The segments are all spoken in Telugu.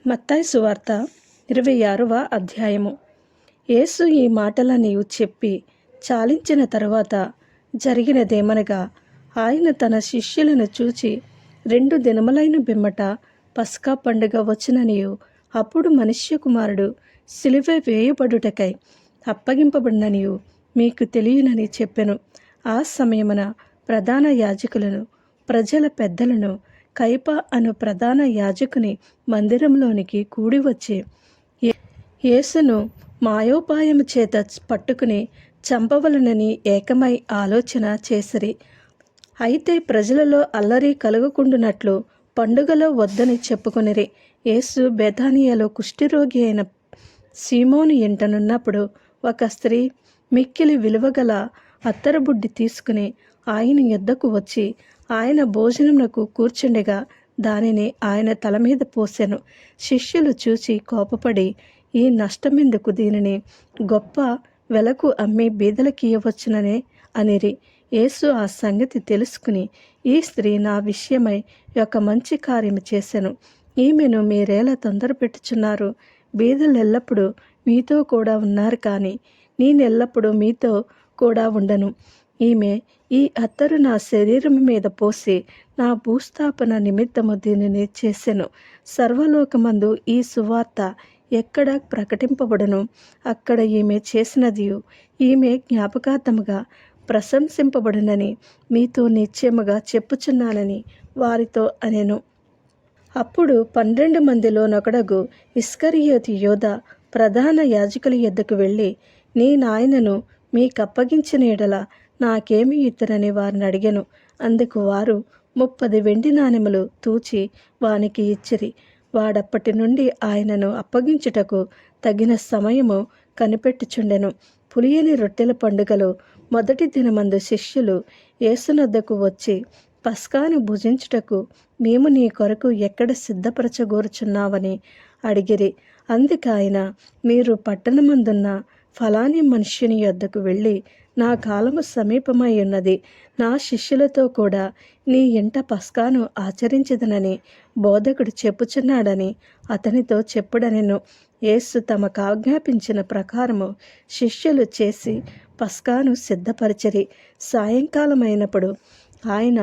మత్తయి సువార్త 26వ అధ్యాయము. యేసు ఈ మాటలని చెప్పి చాలించిన తరువాత జరిగినదేమనగా, ఆయన తన శిష్యులను చూచి 2 దినములైన పిమ్మట పస్కా పండుగ వచ్చుననియు, అప్పుడు మనుష్య కుమారుడు సిలువ వేయబడుటకై అప్పగింపబడిననియు మీకు తెలియనని చెప్పెను. ఆ సమయమున ప్రధాన యాజకులను, ప్రజల పెద్దలను కయప అను ప్రధాన యాజకుని మందిరంలోనికి కూడి వచ్చి యేసును మాయోపాయము చేత పట్టుకుని చంపవలనని ఏకమై ఆలోచన చేసిరి. అయితే ప్రజలలో అల్లరి కలుగకుండునట్లు పండుగలో వద్దని చెప్పుకొనిరి. యేసు బేతానియలో కుష్ఠరోగి అయిన సీమోను ఇంటనున్నప్పుడు ఒక స్త్రీ మిక్కిలి విలువగల అత్తరబుడ్డి తీసుకుని ఆయన యొద్దకు వచ్చి ఆయన భోజనమునకు కూర్చుండగా దానిని ఆయన తల మీద పోసెను. శిష్యులు చూచి కోపపడి, ఈ నష్టమెందుకు, దీనిని గొప్ప వెలకు అమ్మి బీదలకియ్యవచ్చుననే అనిరి. యేసు ఆ సంగతి తెలుసుకుని, ఈ స్త్రీ నా విషయమై ఒక మంచి కార్యము చేసెను. ఈమెను మీరేలా తొందర పెట్టుచున్నారు? బీదలు ఎల్లప్పుడూ మీతో కూడా ఉన్నారు, కానీ నేనెల్లప్పుడూ మీతో కూడా ఉండను. ఈమె ఈ అత్తరు నా శరీరము మీద పోసి నా భూస్థాపన నిమిత్తము దీనిని చేసెను. సర్వలోకమందు ఈ సువార్త ఎక్కడ ప్రకటింపబడును, అక్కడ ఈమె చేసినదియు ఈమె జ్ఞాపకార్థముగా ప్రశంసింపబడునని మీతో నిశ్చయముగా చెప్పుచున్నానని వారితో అనెను. అప్పుడు 12 మందిలోనొకడగు ఇస్కరియోతు యూదా ప్రధాన యాజకుల యొద్దకు వెళ్ళి, నీ నాయనను మీకప్పగించిన ఎడల నాకేమి ఇత్తరని వారిని అడిగెను. అందుకు వారు 30 వెండి నాణెములు తూచి వానికి ఇచ్చిరి. వాడప్పటి నుండి ఆయనను అప్పగించుటకు తగిన సమయము కనిపెట్టుచుండెను. పులియని రొట్టెల పండుగలో మొదటి దినమందు శిష్యులు యేసునొద్దకు వచ్చి, పస్కాను భుజించుటకు మేము నీ కొరకు ఎక్కడ సిద్ధపరచగోరుచున్నావని అడిగిరి. అందుకాయన, మీరు పట్టణమందున్న ఫలాని మనుష్యుని యొద్దకు వెళ్ళి, నా కాలము సమీపమై ఉన్నది, నా శిష్యులతో కూడా నీ ఇంట పస్కాను ఆచరించదనని బోధకుడు చెప్పుచున్నాడని అతనితో చెప్పుడనెను. యేసు తమకు ఆజ్ఞాపించిన ప్రకారము శిష్యులు చేసి పస్కాను సిద్ధపరిచిరి. సాయంకాలమైనప్పుడు ఆయన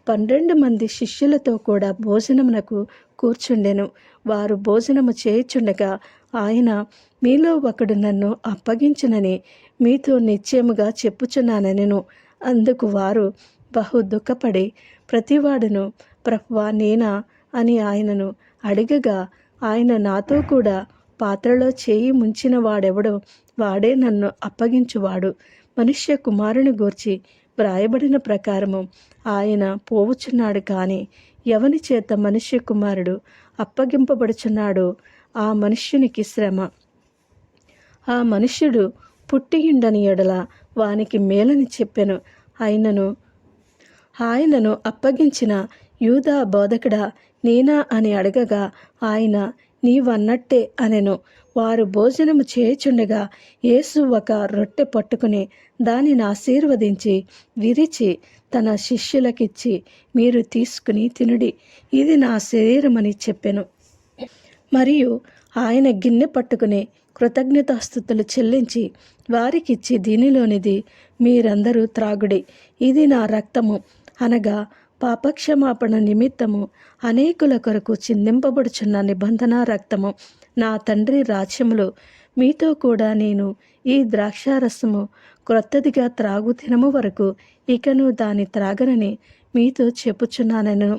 12 మంది శిష్యులతో కూడా భోజనమునకు కూర్చుండెను. వారు భోజనము చేయుచుండగా ఆయన, మీలో ఒకడు నన్ను అప్పగించునని మీతో నిశ్చయముగా చెప్పుచున్నానెను. అందుకు వారు బహు దుఃఖపడి, ప్రతివాడును, ప్రభువా నేనా అని ఆయనను అడగగా, ఆయన, నాతో కూడా పాత్రలో చేయి ముంచిన వాడెవడో వాడే నన్ను అప్పగించువాడు. మనుష్య కుమారుని గూర్చి వ్రాయబడిన ప్రకారము ఆయన పోవుచున్నాడు, కానీ ఎవని చేత మనుష్య కుమారుడు అప్పగింపబడుచున్నాడో ఆ మనుష్యునికి శ్రమ. ఆ మనుష్యుడు పుట్టియుండని ఎడల వానికి మేలని చెప్పెను. ఆయనను అప్పగించిన యూదా, బోధకుడా నేనా అని అడగగా ఆయన, నీవన్నట్టే అనెను. వారు భోజనము చేయుచుండగా యేసు ఒక రొట్టె పట్టుకుని దానిని ఆశీర్వదించి విరిచి తన శిష్యులకిచ్చి, మీరు తీసుకుని తినుడి, ఇది నా శరీరమని చెప్పెను. మరియు ఆయన గిన్నె పట్టుకుని కృతజ్ఞతాస్తుతులు చెల్లించి వారికిచ్చి, దీనిలోనిది మీరందరూ త్రాగుడి, ఇది నా రక్తము, అనగా పాపక్షమాపణ నిమిత్తము అనేకుల కొరకు చిందింపబడుచున్న నిబంధన రక్తము. నా తండ్రి రాజ్యములో మీతో కూడా నేను ఈ ద్రాక్షారసము క్రొత్తదిగా త్రాగు దినము వరకు ఇకను దాని త్రాగనని మీతో చెప్పుచున్నానెను.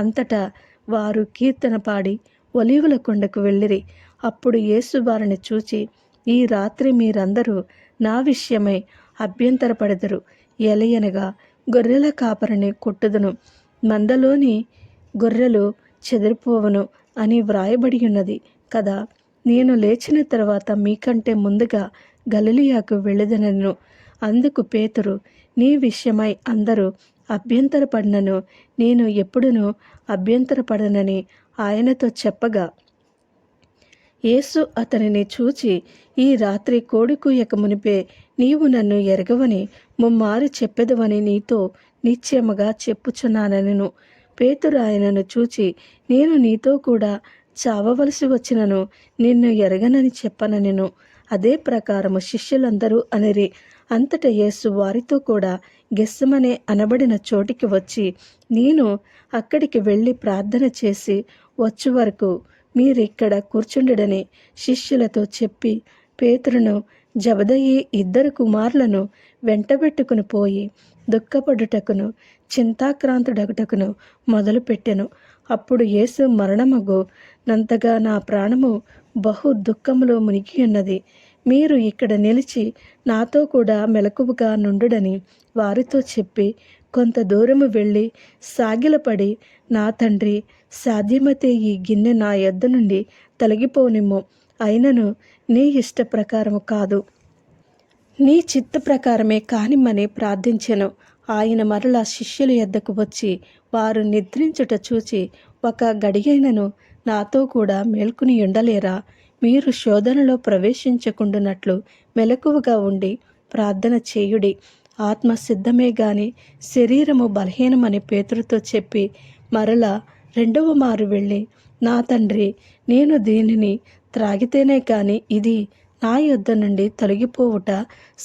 అంతటా వారు కీర్తన పాడి ఒలీవల కొండకు వెళ్ళిరి. అప్పుడు యేసు వారిని చూచి, ఈ రాత్రి మీరందరూ నా విషయమై అభ్యంతరపడెదరు. ఎలయనగా గొర్రెల కాపరిని కొట్టుదును, మందలోని గొర్రెలు చెదిరిపోవును అని వ్రాయబడి ఉన్నది కదా. నేను లేచిన తర్వాత మీకంటే ముందుగా గలిలయకు వెళ్ళెదనెను. అందుకు పేతురు, నీ విషయమై అందరూ అభ్యంతరపడినను నేను ఎప్పుడునూ అభ్యంతరపడనని ఆయనతో చెప్పగా, యేసు అతనిని చూచి, ఈ రాత్రి కోడి కూయక మునిపే నీవు నన్ను ఎరగవని ముమ్మారు చెప్పెదవని నీతో నిశ్చయముగా చెప్పుచున్నానెను. పేతురు ఆయనను చూచి, నేను నీతో కూడా చావవలసి వచ్చినను నిన్ను ఎరగనని చెప్పననెను. అదే ప్రకారము శిష్యులందరూ అనిరి. అంతట యేసు వారితో కూడా గెత్సెమనే అనబడిన చోటికి వచ్చి, నేను అక్కడికి వెళ్ళి ప్రార్థన చేసి వచ్చు వరకు మీరిక్కడ కూర్చుండుడని శిష్యులతో చెప్పి, పేతురును జబదయి ఇద్దరు కుమారులను వెంటబెట్టుకుని పోయి దుఃఖపడుటకును చింతాక్రాంతుడగుటకును మొదలుపెట్టెను. అప్పుడు యేసు మరణమగు నంతగా నా ప్రాణము బహు దుఃఖములో మునిగియున్నది. మీరు ఇక్కడ నిలిచి నాతో కూడా మెలకువగా నుండుడని వారితో చెప్పి కొంత దూరము వెళ్ళి సాగిలపడి, నా తండ్రి, సాధ్యమైతే ఈ గిన్నె నా యొద్ద నుండి తొలగిపోనిమ్ము, అయినను నీ ఇష్ట ప్రకారము కాదు, నీ చిత్త ప్రకారమే కానిమ్మని ప్రార్థించెను. ఆయన మరలా శిష్యుల యొద్దకు వచ్చి వారు నిద్రించుట చూచి, ఒక గడియైనను నాతో కూడా మేల్కొని ఉండలేరా? మీరు శోధనలో ప్రవేశించకుండునట్లు మెలకువగా ఉండి ప్రార్థన చేయుడి. ఆత్మ సిద్ధమే గాని శరీరము బలహీనమని పేతురుతో చెప్పి మరలా రెండవ మారు వెళ్ళి, నా తండ్రి, నేను దీనిని త్రాగితేనే కాని ఇది నా యొద్ద నుండి తొలగిపోవుట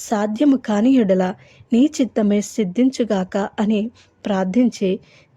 సాధ్యము కాని ఎడల నీ చిత్తమే సిద్ధించుగాక అని ప్రార్థించి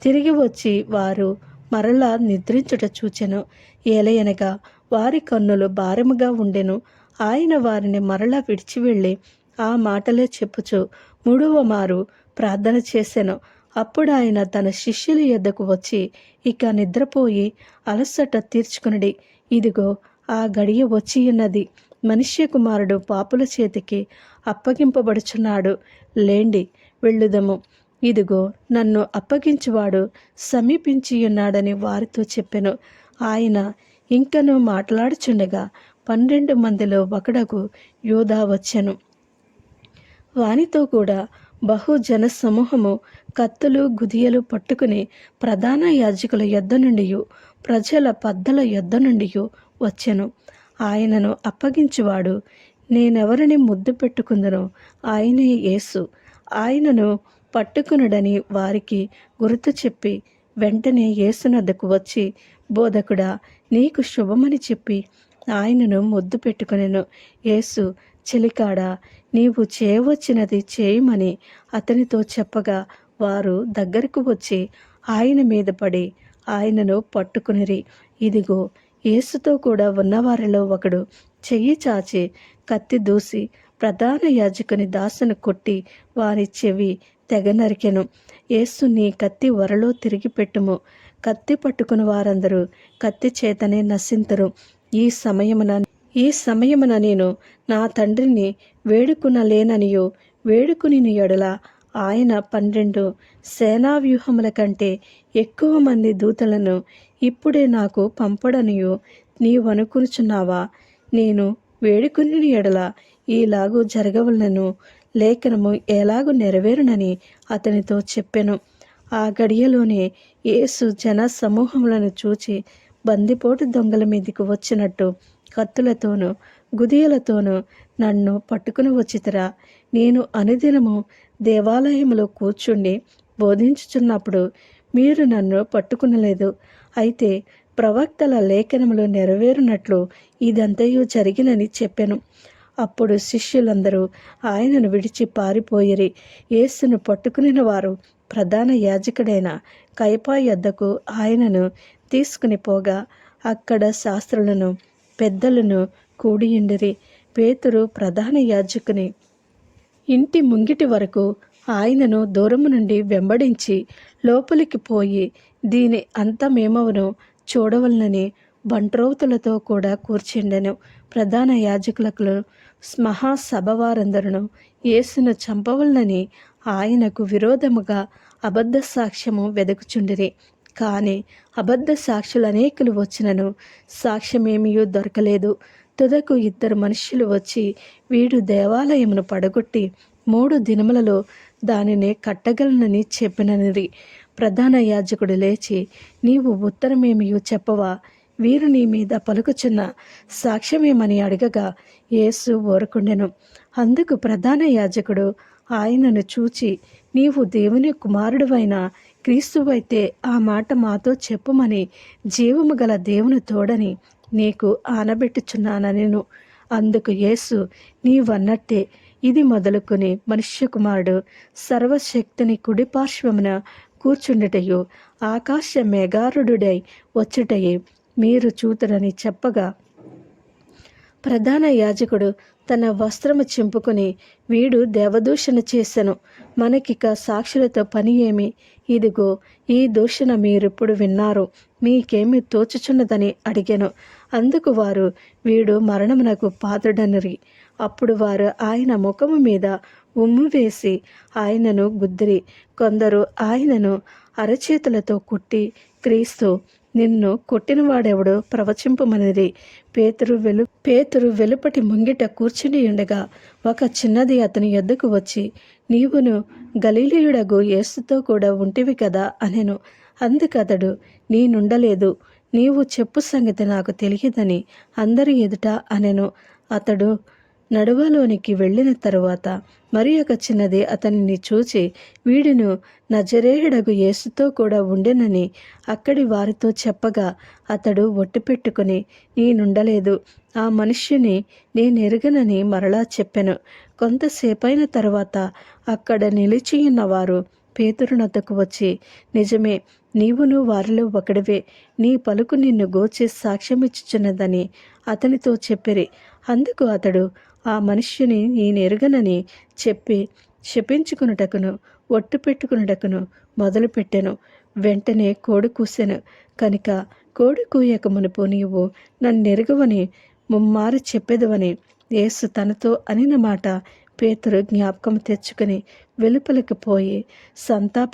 తిరిగి వచ్చి వారు మరలా నిద్రించుట చూచెను. ఏలయనగా వారి కన్నులు భారముగా ఉండెను. ఆయన వారిని మరలా విడిచి వెళ్ళి ఆ మాటలే చెప్పుచు మూడవ మారు ప్రార్థన చేసెను. అప్పుడు ఆయన తన శిష్యుల యొద్దకు వచ్చి, ఇక నిద్రపోయి అలసట తీర్చుకునుడి. ఇదిగో ఆ గడియ వచ్చి ఉన్నది. మనుష్య కుమారుడు పాపుల చేతికి అప్పగింపబడుచున్నాడు. లేండి, వెళ్ళుదము. ఇదిగో నన్ను అప్పగించువాడు సమీపించి ఉన్నాడని వారితో చెప్పెను. ఆయన ఇంకనూ మాట్లాడుచుండగా 12 మందిలో ఒకడగు యూదా వచ్చెను. వానితో కూడా బహు జన సమూహము కత్తులు గుదియలు పట్టుకుని ప్రధాన యాజకుల యొద్ద నుండి ప్రజల పెద్దల యొద్ద నుండి వచ్చెను. ఆయనను అప్పగించువాడు నేనెవరిని ముద్దు పెట్టుకుందునో ఆయనే యేసు. ఆయనను పట్టుకునుడని వారికి గుర్తు చెప్పి వెంటనే యేసునద్దకు వచ్చి, బోధకుడా, నీకు శుభమని చెప్పి ఆయనను ముద్దు పెట్టుకొనెను. యేసు, చెలికాడా, నీవు చేయవచ్చినది చేయమని అతనితో చెప్పగా వారు దగ్గరకు వచ్చి ఆయన మీద పడి ఆయనను పట్టుకునిరి. ఇదిగో, యేసుతో కూడా ఉన్నవారిలో ఒకడు చెయ్యి చాచి కత్తి దూసి ప్రధాన యాజకుని దాసును కొట్టి వారి చెవి తెగ నరికెను. యేసు, నీ కత్తి వరలో తిరిగి పెట్టుము. కత్తి పట్టుకుని వారందరూ కత్తి చేతనే నశింతురు. ఈ సమయమున నేను నా తండ్రిని వేడుకునలేననియో వేడుకుని ఎడల ఆయన 12 సేనావ్యూహముల కంటే ఎక్కువ మంది దూతలను ఇప్పుడే నాకు పంపడనియో నీవనుకునుచున్నావా? నేను వేడుకుని ఎడల ఈలాగు జరగవలనను లేఖనము ఎలాగూ నెరవేరునని అతనితో చెప్పెను. ఆ గడియలోనే యేసు జన సమూహములను చూచి బందిపోటు దొంగల మీదకి వచ్చినట్టు కత్తులతోనూ గుదియలతోనూ నన్ను పట్టుకుని వచ్చితిరా? నేను అనుదినము దేవాలయంలో కూర్చుండి బోధించుచున్నప్పుడు మీరు నన్ను పట్టుకునలేదు. అయితే ప్రవక్తల లేఖనములు నెరవేరునట్లు ఇదంతయు జరిగినని చెప్పెను. అప్పుడు శిష్యులందరూ ఆయనను విడిచి పారిపోయిరి. యేసును పట్టుకునిన వారు ప్రధాన యాజకుడైన కయపా యొద్దకు ఆయనను తీసుకుని పోగా అక్కడ శాస్త్రులను పెద్దలను కూడియుండిరి. పేతురు ప్రధాన యాజకుని ఇంటి ముంగిటి వరకు ఆయనను దూరము నుండి వెంబడించి లోపలికి పోయి దీని అంతమేమవునో చూడవలనని బంట్రోతులతో కూడా కూర్చుండెను. ప్రధాన యాజకులకు మహాసభ వారందరూ యేసును చంపవలనని ఆయనకు విరోధముగా అబద్ధ సాక్ష్యము వెదకుచుండిరి. కానీ అబద్ధ సాక్షులు అనేకులు వచ్చినను సాక్ష్యమేమీ దొరకలేదు. తుదకు 2 మనుష్యులు వచ్చి వీడు దేవాలయమును పడగొట్టి 3 దినములలో దానిని కట్టగలనని చెప్పిననిరి. ప్రధాన యాజకుడు లేచి, నీవు ఉత్తరమేమీ చెప్పవా? వీరు నీ మీద పలుకుచున్న సాక్ష్యమేమని అడగగా యేసు ఊరకుండెను. అందుకు ప్రధాన యాజకుడు ఆయనను చూచి, నీవు దేవుని కుమారుడువైన క్రీస్తువైతే ఆ మాట మాతో చెప్పుమని జీవము గల దేవుని తోడని నీకు ఆనబెట్టుచున్నానెను. అందుకు యేసు, నీవన్నట్టే ఇది మొదలుకొని మనుష్య కుమారుడు సర్వశక్తిని కుడిపార్శ్వమున కూర్చుండుటయు ఆకాశ మేఘారుడై వచ్చుటయే మీరు చూతురని చెప్పగా, ప్రధాన యాజకుడు తన వస్త్రము చింపుకొని, వీడు దేవదూషణ చేసెను, మనకిక సాక్షులతో పని ఏమి? ఇదిగో ఈ దూషణ మీరిప్పుడు విన్నారు, మీకేమి తోచుచున్నదని అడిగాను. అందుకు వారు, వీడు మరణమునకు పాత్రుడనిరి. అప్పుడు వారు ఆయన ముఖము మీద ఉమ్ము వేసి ఆయనను గుద్దిరి. కొందరు ఆయనను అరచేతులతో కొట్టి, క్రీస్తు, నిన్ను కొట్టినవాడెవడో ప్రవచింపమనిది. పేతురు వెలుపటి ముంగిట కూర్చుని ఉండగా ఒక చిన్నది అతని యొద్దకు వచ్చి, నీవును గలిలయుడగు యేసుతో కూడా ఉంటివి కదా అనెను. అందుకతడు, నేనుండలేదు, నీవు చెప్పు సంగతి నాకు తెలియదని అందరి ఎదుట అనెను. అతడు నడువలోనికి వెళ్ళిన తరువాత మరి ఒక చిన్నది అతనిని చూచి, వీడును నజరేయుడగు యేసుతో కూడా ఉండెనని అక్కడి వారితో చెప్పగా, అతడు ఒట్టు పెట్టుకుని, నేనుండలేదు, ఆ మనుష్యుని నేనెరుగనని మరలా చెప్పెను. కొంతసేపైన తరువాత అక్కడ నిలిచియున్న వారు పేతురునొద్దకు వచ్చి, నిజమే, నీవును వారిలో ఒకడివే, నీ పలుకు నిన్ను గూర్చి సాక్ష్యమిచ్చుచున్నదని అతనితో చెప్పిరి. అందుకు అతడు ఆ మనుష్యుని నేనెరుగనని చెప్పి శపించుకునుటకును ఒట్టు పెట్టుకునుటకును మొదలుపెట్టెను. వెంటనే కోడి కూసెను. కనుక కోడి కూయక మునుపు నీవు నన్నెరుగవని ముమ్మారు చెప్పెదవని యేసు తనతో అనిన మాట పేతురు జ్ఞాపకం తెచ్చుకుని వెలుపలికి పోయి సంతాప